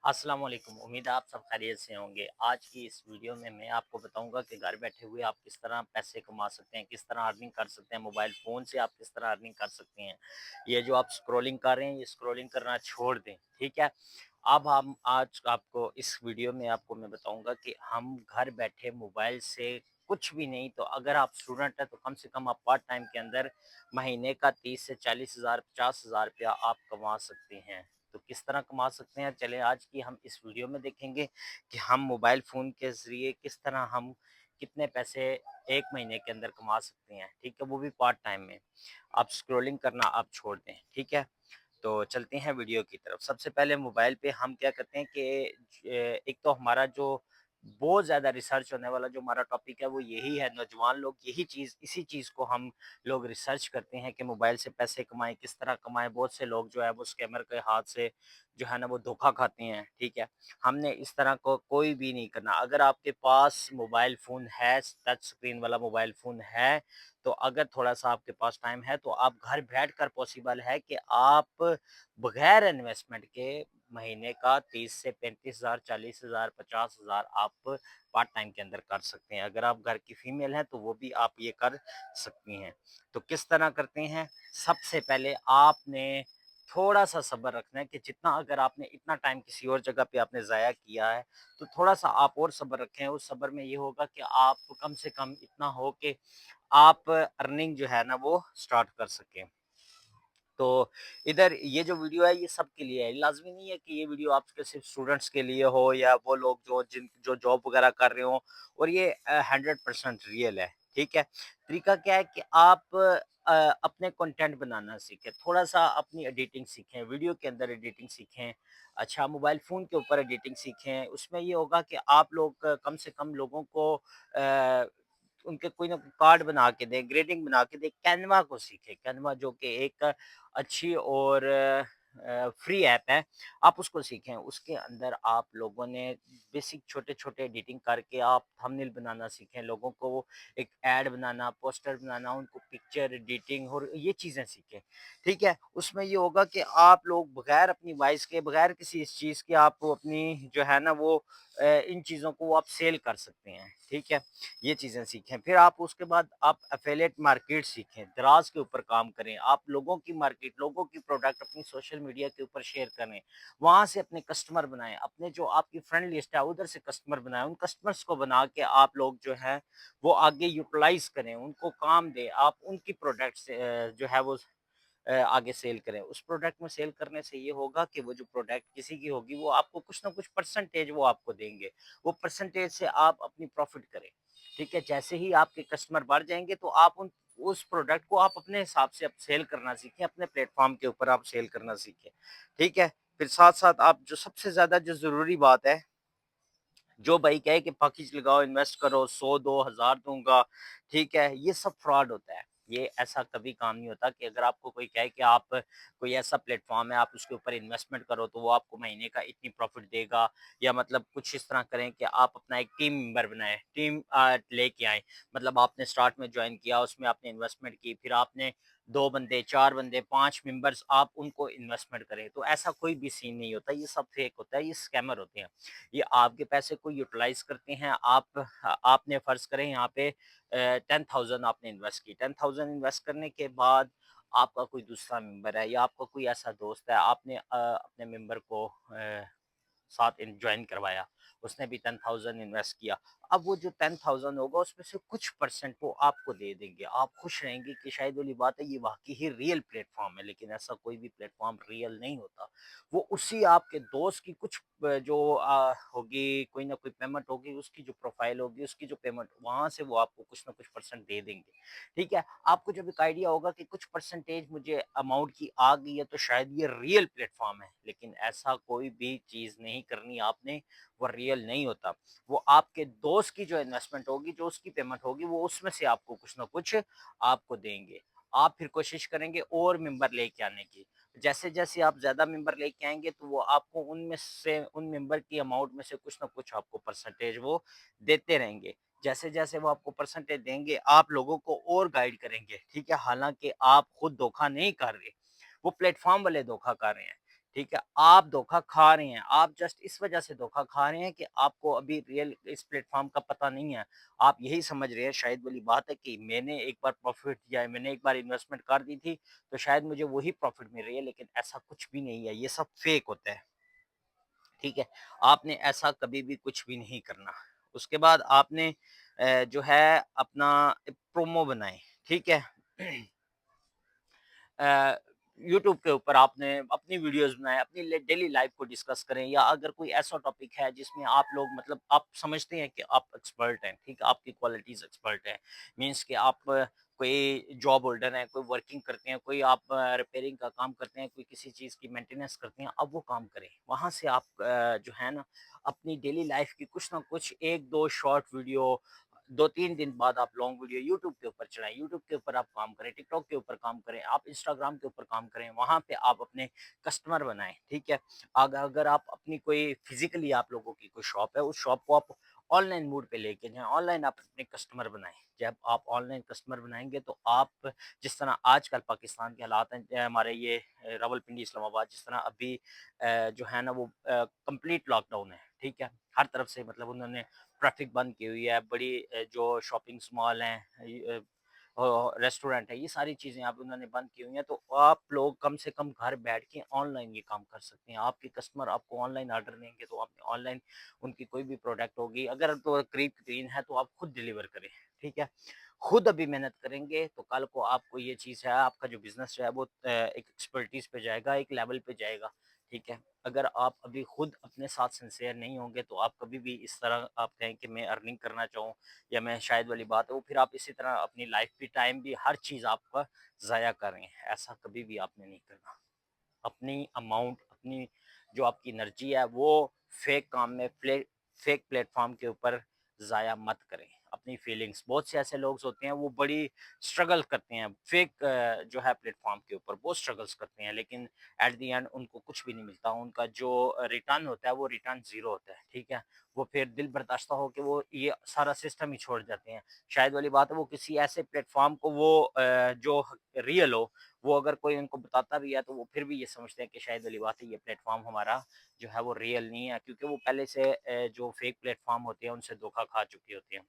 अस्सलाम वालेकुम। उम्मीद है आप सब खैरियत से होंगे। आज की इस वीडियो में मैं आपको बताऊंगा कि घर बैठे हुए आप किस तरह पैसे कमा सकते हैं, किस तरह अर्निंग कर सकते हैं, मोबाइल फ़ोन से आप किस तरह अर्निंग कर सकते हैं। ये जो आप स्क्रॉलिंग कर रहे हैं, ये स्क्रॉलिंग करना छोड़ दें, ठीक है? अब हम आज आपको इस वीडियो में आपको मैं बताऊंगा कि हम घर बैठे मोबाइल से कुछ भी नहीं तो अगर आप स्टूडेंट हैं तो कम से कम आप पार्ट टाइम के अंदर महीने का 30 से 40,000 50,000 रुपया आप कमा सकते हैं। तो किस तरह कमा सकते हैं? चलें आज की हम इस वीडियो में देखेंगे कि हम मोबाइल फ़ोन के ज़रिए किस तरह हम कितने पैसे 1 महीने के अंदर कमा सकते हैं, ठीक है? वो भी पार्ट टाइम में। आप स्क्रॉलिंग करना आप छोड़ दें, ठीक है? तो चलते हैं वीडियो की तरफ। सबसे पहले मोबाइल पे हम क्या करते हैं कि एक तो हमारा जो बहुत ज़्यादा रिसर्च होने वाला जो हमारा टॉपिक है वो यही है, नौजवान लोग यही चीज़ इसी चीज़ को हम लोग रिसर्च करते हैं कि मोबाइल से पैसे कमाएँ, किस तरह कमाएँ। बहुत से लोग जो है वो स्कैमर के हाथ से जो है ना वो धोखा खाते हैं, ठीक है? हमने इस तरह को कोई भी नहीं करना। अगर आपके पास मोबाइल फ़ोन है, टच स्क्रीन वाला मोबाइल फ़ोन है, तो अगर थोड़ा-सा आपके पास टाइम है तो आप घर बैठकर पॉसिबल है कि आप बगैर इन्वेस्टमेंट के महीने का 30 से 35,000, 40,000, 50,000 आप पार्ट टाइम के अंदर कर सकते हैं। अगर आप घर की फीमेल हैं तो वो भी आप ये कर सकती हैं। तो किस तरह करते हैं? सबसे पहले आपने थोड़ा-सा सब्र रखना है कि जितना अगर आपने इतना टाइम किसी और जगह पे आपने ज़ाया किया है, तो थोड़ा-सा आप और सब्र रखें। उस सब्र में ये होगा कि आप कम से कम इतना हो कि आप अर्निंग जो है ना वो स्टार्ट कर सकें। तो इधर ये जो वीडियो है ये सबके लिए है। लाज़मी नहीं है कि ये वीडियो आपके सिर्फ़ स्टूडेंट्स के लिए हो या वो लोग जो जॉब वग़ैरह कर रहे हों और ये 100% रियल है, ठीक है? तरीका क्या है कि आप अपने कंटेंट बनाना सीखें, थोड़ा-सा अपनी एडिटिंग सीखें, वीडियो के अंदर एडिटिंग सीखें। अच्छा मोबाइल फ़ोन के ऊपर एडिटिंग सीखें, उसमें ये होगा कि आप लोग कम से कम लोगों को उनके कोई ना कोई कार्ड बना के दें, ग्रेडिंग बना के दें, कैनवा को सीखें। कैनवा जो कि एक अच्छी और फ्री ऐप है, आप उसको सीखें। उसके अंदर आप लोगों ने बेसिक छोटे-छोटे एडिटिंग करके आप थंबनेल बनाना सीखें, लोगों को एक ऐड बनाना, पोस्टर बनाना, उनको पिक्चर एडिटिंग और ये चीज़ें सीखें, ठीक है? उसमें ये होगा कि आप लोग बगैर अपनी वॉइस के, बगैर किसी इस चीज़ के आप अपनी जो है ना वो इन चीज़ों को आप सेल कर सकते हैं, ठीक है? ये चीज़ें सीखें। फिर आप उसके बाद आप एफ़िलिएट मार्केट सीखें, दराज़ के ऊपर काम करें। आप लोगों की मार्केट, लोगों की प्रोडक्ट अपनी सोशल मीडिया के ऊपर शेयर करें। वहाँ से अपने कस्टमर बनाएँ, अपने जो आपकी फ्रेंड लिस्ट है उधर से कस्टमर बनाएँ। उन कस्टमर्स को बना के आप लोग जो हैं वो आगे यूटिलाइज़ करें, उनको काम दें। आप उनकी प्रोडक्ट से जो है वो आगे सेल करें। उस प्रोडक्ट में सेल करने से ये होगा कि वो जो प्रोडक्ट किसी की होगी वो आपको कुछ ना कुछ परसेंटेज वो आपको देंगे। वो परसेंटेज से आप अपनी प्रॉफ़िट करें, ठीक है? जैसे ही आपके कस्टमर बढ़ जाएँगे तो आप उन उस प्रोडक्ट को आप अपने हिसाब से अब सेल करना सीखें, अपने प्लेटफ़ॉर्म के ऊपर आप सेल करना सीखें, ठीक है? फिर साथ-साथ आप जो सबसे ज़्यादा जो ज़रूरी बात है जो भाई कहे कि पैकेज लगाओ, इन्वेस्ट करो, 100 दो, 1000 दूँगा, ठीक है? ये सब फ्रॉड होता है। ये ऐसा कभी काम नहीं होता कि अगर आपको कोई कहे कि आप कोई ऐसा प्लेटफ़ॉर्म है, आप उसके ऊपर इन्वेस्टमेंट करो, तो वो आपको महीने का इतनी प्रॉफ़िट देगा या मतलब कुछ इस तरह करें कि आप अपना एक टीम मेंबर बनाएँ, टीम लेके आएँ। मतलब आपने स्टार्ट में जॉइन किया, उसमें आपने इन्वेस्टमेंट की, फिर आपने 2 बंदे, 4 बंदे, 5 मेंबर्स आप उनको इन्वेस्टमेंट करें। तो ऐसा कोई भी सीन नहीं होता, ये सब फ़ेक होता है, ये स्कैमर होते हैं। ये आपके पैसे को यूटिलाइज़ करते हैं। आपने फ़र्ज़ करें यहाँ पे 10,000 आपने इन्वेस्ट की। 10,000 इन्वेस्ट करने के बाद आपका कोई दूसरा मेंबर है या आपका कोई ऐसा दोस्त है, आपने अपने मेंबर को साथ इन जॉइन करवाया, उसने भी 10,000 इन्वेस्ट किया। अब वो जो 10,000 होगा उसमें से कुछ परसेंट वो आपको दे देंगे। आप खुश रहेंगे कि शायद वाली बात है ये वाक़ई ही रियल प्लेटफ़ॉर्म है, लेकिन ऐसा कोई भी प्लेटफ़ॉर्म रियल नहीं होता। वो उसी आपके दोस्त की कुछ जो होगी, कोई ना कोई पेमेंट होगी, उसकी जो प्रोफ़ाइल होगी, उसकी जो पेमेंट वहाँ से वो आपको कुछ ना कुछ परसेंट दे देंगे, ठीक है? आपको जब एक आइडिया होगा कि कुछ परसेंटेज मुझे अमाउंट की आ गई है तो शायद ये रियल प्लेटफ़ॉर्म है, लेकिन ऐसा कोई भी चीज़ नहीं करनी आपने, वो रियल नहीं होता। वो आपके दोस्त की जो इन्वेस्टमेंट होगी, जो उसकी पेमेंट होगी, वो उसमें से आपको कुछ ना कुछ आपको देंगे। आप फिर कोशिश करेंगे और मेंबर लेके आने की। जैसे-जैसे आप ज़्यादा मेंबर लेके आएँगे तो वो आपको उनमें से उन मेंबर की अमाउंट में से कुछ ना कुछ आपको परसेंटेज वो देते रहेंगे। जैसे-जैसे वो आपको परसेंटेज देंगे, आप लोगों को और गाइड करेंगे, ठीक है? हालाँकि आप खुद धोखा नहीं कर रहे, वो प्लेटफ़ॉर्म वाले धोखा कर रहे हैं। ٹھیک ہے؟ آپ دھوکا کھا رہے ہیں، آپ جسٹ اس وجہ سے دھوکا کھا رہے ہیں کہ آپ کو ابھی ریئل اس پلیٹ فارم کا پتہ نہیں ہے۔ آپ یہی سمجھ رہے ہیں، شاید والی بات ہے کہ میں نے ایک بار پروفٹ یا میں نے ایک بار انویسٹمنٹ کر دی تھی تو شاید مجھے وہی پروفٹ مل رہی ہے، لیکن ایسا کچھ بھی نہیں ہے، یہ سب فیک ہوتا ہے، ٹھیک ہے؟ آپ نے ایسا کبھی بھی کچھ بھی نہیں کرنا۔ اس کے بعد آپ نے جو ہے اپنا پرومو بنائیں، ٹھیک ہے؟ یوٹیوب کے اوپر آپ نے اپنی ویڈیوز بنائیں، اپنی ڈیلی لائف کو ڈسکس کریں، یا اگر کوئی ایسا ٹاپک ہے جس میں آپ لوگ مطلب آپ سمجھتے ہیں کہ آپ ایکسپرٹ ہیں، ٹھیک ہے، آپ کی کوالٹیز ایکسپرٹ ہیں، مینس کہ آپ کوئی جاب ہولڈر ہیں، کوئی ورکنگ کرتے ہیں، کوئی آپ ریپیئرنگ کا کام کرتے ہیں، کوئی کسی چیز کی مینٹیننس کرتے ہیں، اب وہ کام کریں، وہاں سے آپ جو ہے نا اپنی ڈیلی لائف کی کچھ نہ کچھ ایک دو شارٹ ویڈیو 2-3 دن بعد آپ لانگ ویڈیو یوٹیوب کے اوپر چلائیں، یوٹیوب کے اوپر آپ کام کریں، ٹک ٹاک کے اوپر کام کریں، آپ انسٹاگرام کے اوپر کام کریں، وہاں پہ آپ اپنے کسٹمر بنائیں، ٹھیک ہے؟ اگر آپ اپنی کوئی فزیکلی آپ لوگوں کی کوئی شاپ ہے، اس شاپ کو آپ آن لائن موڈ پہ لے کے جائیں، آن لائن آپ اپنے کسٹمر بنائیں۔ جب آپ آن لائن کسٹمر بنائیں گے تو آپ جس طرح آج کل پاکستان کے حالات ہیں، ہمارے یہ راول پنڈی اسلام آباد، جس طرح ابھی جو ہے نا وہ کمپلیٹ لاک ڈاؤن ہے، ٹھیک ہے؟ ہر طرف سے مطلب انہوں نے ٹریفک بند کی ہوئی ہے، بڑی جو شاپنگ مال ہیں، ریسٹورینٹ ہے، یہ ساری چیزیں آپ انہوں نے بند کی ہوئی ہیں، تو آپ لوگ کم سے کم گھر بیٹھ کے آن لائن یہ کام کر سکتے ہیں۔ آپ کے کسٹمر آپ کو آن لائن آرڈر دیں گے تو آپ نے آن لائن ان کی کوئی بھی پروڈکٹ ہوگی، اگر تو قریب ترین ہے تو آپ خود ڈیلیور کریں، ٹھیک ہے؟ خود ابھی محنت کریں گے تو کل کو آپ کو یہ چیز ہے، آپ کا جو بزنس ہے وہ ایک ایکسپرٹیز پہ جائے گا، ایک لیول پہ جائے گا، ٹھیک ہے؟ اگر آپ ابھی خود اپنے ساتھ سنسیئر نہیں ہوں گے تو آپ کبھی بھی اس طرح آپ کہیں کہ میں ارننگ کرنا چاہوں یا میں شاید والی بات ہے وہ پھر آپ اسی طرح اپنی لائف بھی، ٹائم بھی، ہر چیز آپ کا ضائع کر رہے ہیں۔ ایسا کبھی بھی آپ نے نہیں کرنا۔ اپنی اماؤنٹ، اپنی جو آپ کی انرجی ہے وہ فیک کام میں، فیک پلیٹ فارم کے اوپر ضائع مت کریں۔ اپنی فیلنگس، بہت سے ایسے لوگ ہوتے ہیں وہ بڑی اسٹرگل کرتے ہیں فیک جو ہے پلیٹ فارم کے اوپر، بہت اسٹرگلس کرتے ہیں، لیکن ایٹ دی اینڈ ان کو کچھ بھی نہیں ملتا، ان کا جو ریٹرن ہوتا ہے وہ ریٹرن زیرو ہوتا ہے، ٹھیک ہے؟ وہ پھر دل برداشتہ ہو کے وہ یہ سارا سسٹم ہی چھوڑ جاتے ہیں۔ شاید والی بات ہے وہ کسی ایسے پلیٹ فارم کو وہ جو ریئل ہو، وہ اگر کوئی ان کو بتاتا بھی ہے تو وہ پھر بھی یہ سمجھتے ہیں کہ شاید والی بات ہے یہ پلیٹ فارم ہمارا جو ہے وہ ریئل نہیں ہے، کیونکہ وہ پہلے سے جو فیک پلیٹ فارم ہوتے ہیں ان سے دھوکا کھا چکے ہوتے ہیں۔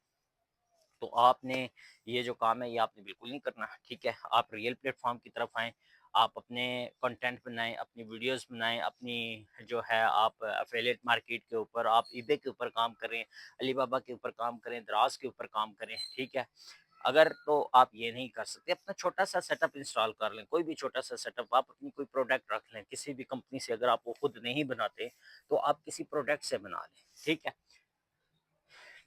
تو آپ نے یہ جو کام ہے یہ آپ نے بالکل نہیں کرنا، ٹھیک ہے؟ آپ ریئل پلیٹ فارم کی طرف آئیں، آپ اپنے کنٹینٹ بنائیں، اپنی ویڈیوز بنائیں، اپنی جو ہے آپ افیلیٹ مارکیٹ کے اوپر، آپ ای بے کے اوپر کام کریں، علی بابا کے اوپر کام کریں، دراز کے اوپر کام کریں، ٹھیک ہے؟ اگر تو آپ یہ نہیں کر سکتے، اپنا چھوٹا سا سیٹ اپ انسٹال کر لیں، کوئی بھی چھوٹا سا سیٹ اپ، آپ اپنی کوئی پروڈکٹ رکھ لیں کسی بھی کمپنی سے، اگر آپ وہ خود نہیں بناتے تو آپ کسی پروڈکٹ سے بنا لیں، ٹھیک ہے؟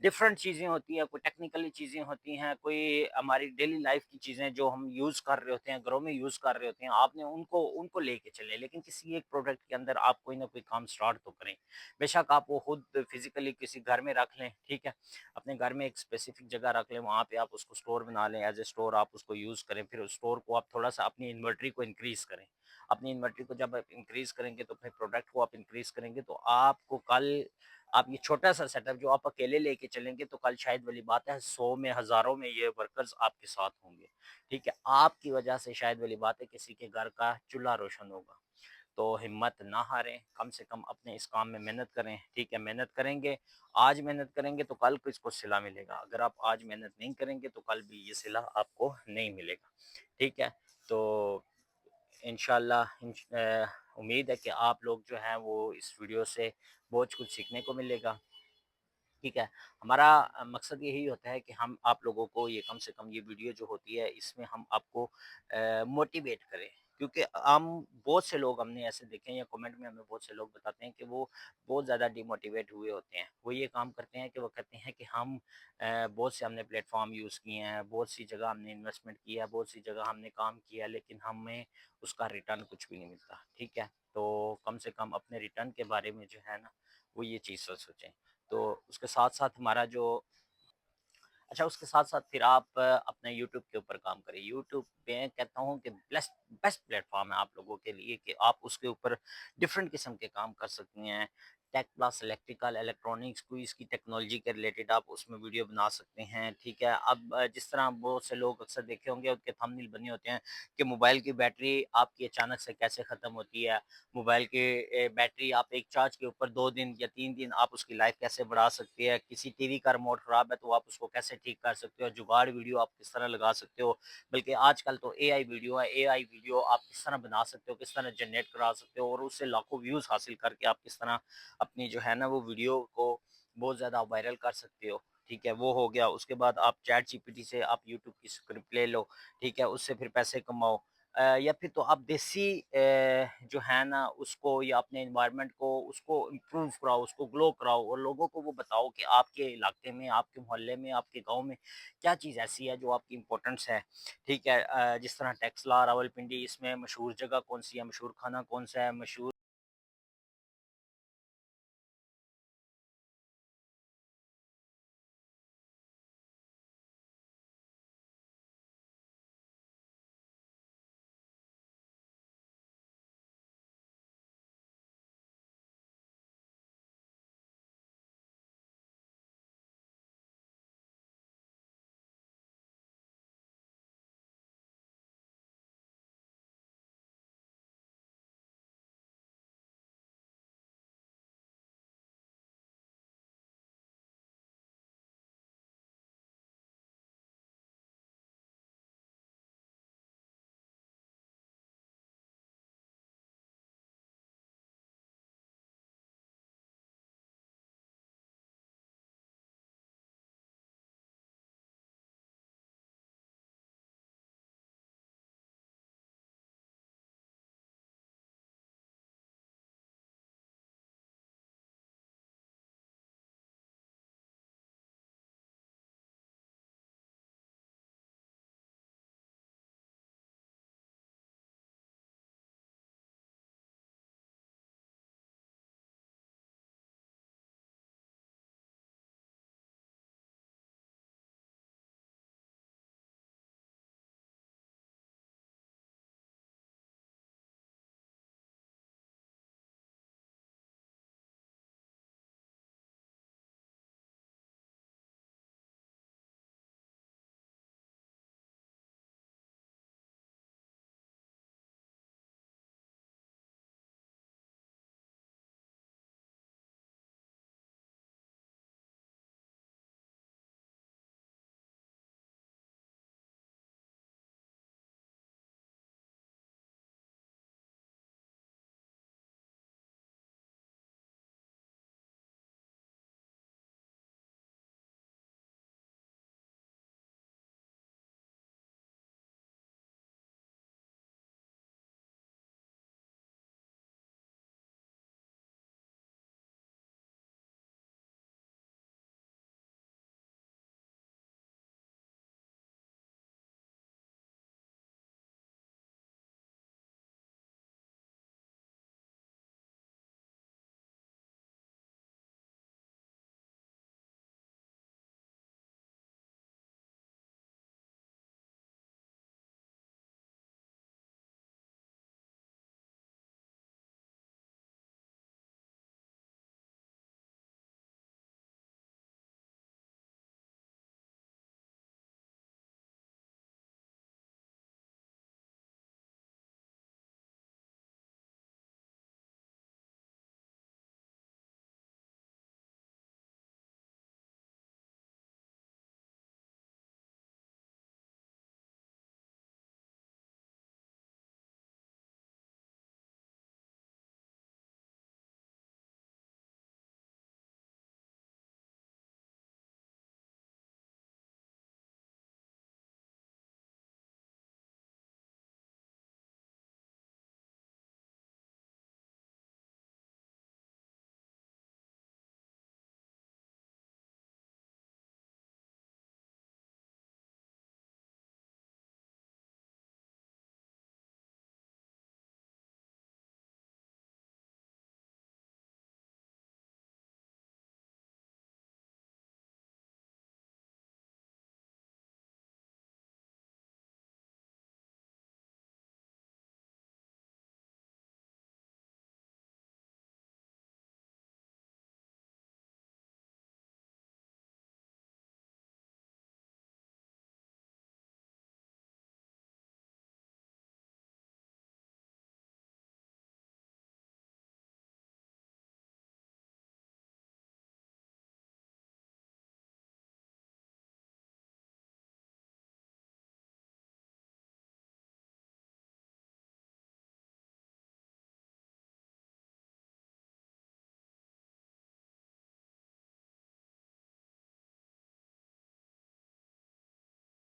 ڈفرینٹ چیزیں ہوتی ہیں، کوئی ٹیکنیکلی چیزیں ہوتی ہیں، کوئی ہماری ڈیلی لائف کی چیزیں جو ہم یوز کر رہے ہوتے ہیں، گھروں میں یوز کر رہے ہوتے ہیں، آپ نے ان کو لے کے چلیں، لیکن کسی ایک پروڈکٹ کے اندر آپ کوئی نہ کوئی کام سٹارٹ تو کریں۔ بے شک آپ وہ خود فزیکلی کسی گھر میں رکھ لیں، ٹھیک ہے؟ اپنے گھر میں ایک اسپیسیفک جگہ رکھ لیں، وہاں پہ آپ اس کو سٹور بنا لیں، ایز اے سٹور آپ اس کو یوز کریں، پھر اس سٹور کو آپ تھوڑا سا اپنی انورٹری کو انکریز کریں۔ اپنی انورٹری کو جب آپ انکریز کریں گے تو اپنے پروڈکٹ کو آپ انکریز کریں گے تو آپ کو کل آپ یہ چھوٹا سا سیٹ اپ جو آپ اکیلے لے کے چلیں گے تو کل شاید والی بات ہے 100 میں، ہزاروں میں یہ ورکرز آپ کے ساتھ ہوں گے، ٹھیک ہے؟ آپ کی وجہ سے شاید والی بات ہے کسی کے گھر کا چولہا روشن ہوگا۔ تو ہمت نہ ہاریں، کم سے کم اپنے اس کام میں محنت کریں، ٹھیک ہے؟ محنت کریں گے، آج محنت کریں گے تو کل کو اس کو صلہ ملے گا، اگر آپ آج محنت نہیں کریں گے تو کل بھی یہ صلہ آپ کو نہیں ملے گا، ٹھیک ہے؟ تو انشاءاللہ امید ہے کہ آپ لوگ جو ہیں وہ اس ویڈیو سے بہت کچھ سیکھنے کو ملے گا، ٹھیک ہے؟ ہمارا مقصد یہی ہوتا ہے کہ ہم آپ لوگوں کو یہ کم سے کم یہ ویڈیو جو ہوتی ہے اس میں ہم آپ کو موٹیویٹ کریں، کیونکہ ہم بہت سے لوگ ہم نے ایسے دیکھے ہیں، یا کمنٹ میں ہمیں بہت سے لوگ بتاتے ہیں کہ وہ بہت زیادہ ڈی موٹیویٹ ہوئے ہوتے ہیں، وہ یہ کام کرتے ہیں کہ وہ کہتے ہیں کہ ہم بہت سے ہم نے پلیٹ فارم یوز کیے ہیں، بہت سی جگہ ہم نے انویسٹمنٹ کیا ہے، بہت سی جگہ ہم نے کام کیا، لیکن ہمیں اس کا ریٹرن کچھ بھی نہیں ملتا، ٹھیک ہے؟ تو کم سے کم اپنے ریٹرن کے بارے میں جو ہے نا وہ یہ چیز سوچیں۔ تو اس کے ساتھ ساتھ ہمارا جو اچھا اس کے ساتھ ساتھ پھر آپ اپنے یوٹیوب کے اوپر کام کریں۔ یوٹیوب میں کہتا ہوں کہ بیسٹ پلیٹ فارم ہے آپ لوگوں کے لیے کہ آپ اس کے اوپر ڈفرینٹ قسم کے کام کر سکتے ہیں، टेक प्लस इलेक्ट्रिकल इलेक्ट्रॉनिक्स कोई इसकी टेक्नोलॉजी के रिलेटेड आप उसमें वीडियो बना सकते हैं, ठीक है। अब जिस तरह बहुत से लोग अक्सर देखे होंगे उनके थंबनेल बने होते हैं कि मोबाइल की बैटरी आपकी अचानक से कैसे ख़त्म होती है, मोबाइल की बैटरी आप एक चार्ज के ऊपर 2 दिन या 3 दिन आप उसकी लाइफ कैसे बढ़ा सकते हैं, किसी टीवी का रिमोट ख़राब है तो आप उसको कैसे ठीक कर सकते हो, जुगाड़ वीडियो आप किस तरह लगा सकते हो। बल्कि आजकल तो एआई वीडियो है, एआई वीडियो आप किस तरह बना सकते हो, किस तरह जनरेट करा सकते हो और उससे लाखों व्यूज़ हासिल करके आप किस तरह अपनी जो है ना वो वीडियो को बहुत ज़्यादा वायरल कर सकते हो, ठीक है, वो हो गया। उसके बाद आप चैट जीपीटी से आप यूट्यूब की स्क्रिप्ट ले लो, ठीक है, उससे फिर पैसे कमाओ। या फिर तो आप देसी जो है ना उसको या अपने एनवायरनमेंट को उसको इम्प्रूव कराओ, उसको ग्लो कराओ और लोगों को वो बताओ कि आपके इलाके में, आपके मोहल्ले में, आपके गाँव में क्या चीज़ ऐसी है जो आपकी इम्पोर्टेंस है, ठीक है। जिस तरह टेक्सला, रावलपिंडी इसमें मशहूर जगह कौन-सी है, मशहूर खाना कौन-सा है, मशहूर